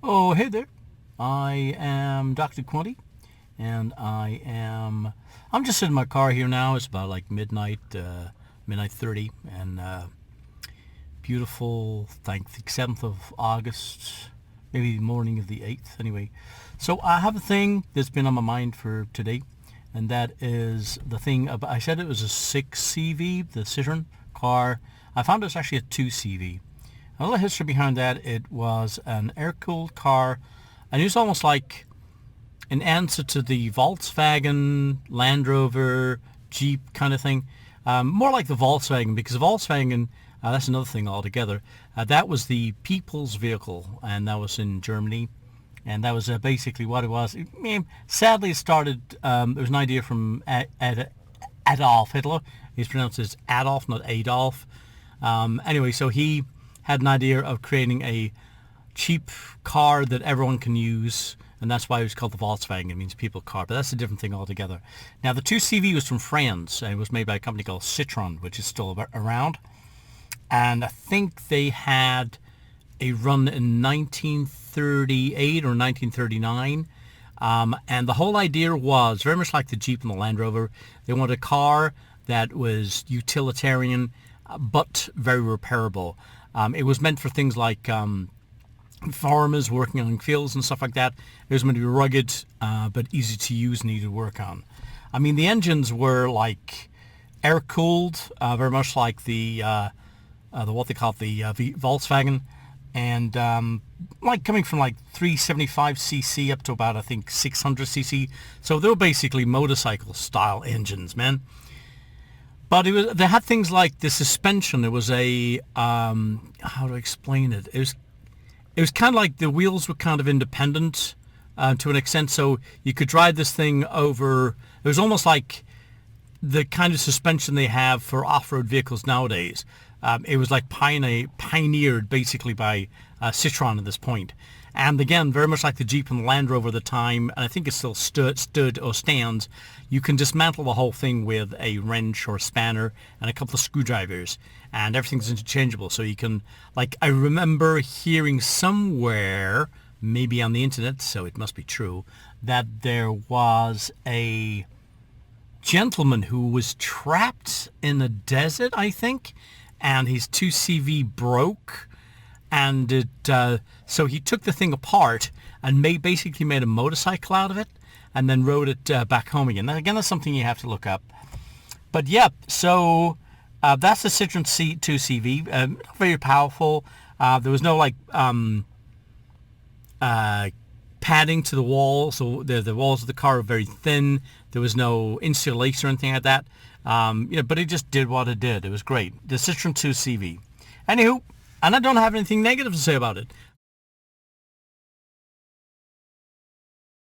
Oh, hey there. I am Dr. Qwunty, and I'm just sitting in my car here now. It's about like midnight, midnight 30, and beautiful, thank the 7th of August, maybe the morning of the 8th. Anyway, so I have a thing that's been on my mind for today, and that is the thing about, I said it was a 6CV, the Citroen car. I found it was actually a 2CV. A little history behind that: it was an air-cooled car, and it was almost like an answer to the Volkswagen, Land Rover, Jeep kind of thing. More like the Volkswagen, because Volkswagen, that's another thing altogether. That was the people's vehicle, and that was in Germany. And that was basically what it was. Sadly, it started, there was an idea from Adolf Hitler. He's pronounced as Adolf, not Adolf. Anyway, so he had an idea of creating a cheap car that everyone can use, and that's why it was called the Volkswagen. It means people car, but that's a different thing altogether. Now, the 2CV was from France, and it was made by a company called Citroen, which is still around. And I think they had a run in 1938 or 1939. And the whole idea was very much like the Jeep and the Land Rover. They wanted a car that was utilitarian, but very repairable. It was meant for things like farmers working on fields and stuff like that. It was meant to be rugged, but easy to use and easy to work on. I mean, the engines were like air-cooled, very much like the what they call the Volkswagen, and like coming from like 375cc up to about, I think, 600cc. So they were basically motorcycle-style engines, man. But they had things like the suspension. It was a, how to explain it? It was kind of like the wheels were kind of independent to an extent, so you could drive this thing over. It was almost like the kind of suspension they have for off-road vehicles nowadays. It was like pioneered basically by Citroen at this point. And again, very much like the Jeep and the Land Rover at the time, and I think it still stood or stands, you can dismantle the whole thing with a wrench or a spanner and a couple of screwdrivers, and everything's interchangeable. So you can, like, I remember hearing somewhere, maybe on the internet, so it must be true, that there was a gentleman who was trapped in the desert, I think, and his 2CV broke. And so he took the thing apart and basically made a motorcycle out of it, and then rode it back home again. Now, again, that's something you have to look up. But yeah, so that's the Citroen 2CV. Not very powerful. There was no like padding to the walls. So the walls of the car were very thin. There was no insulation or anything like that. But it just did what it did. It was great. The Citroen 2CV. Anywho. And I don't have anything negative to say about it.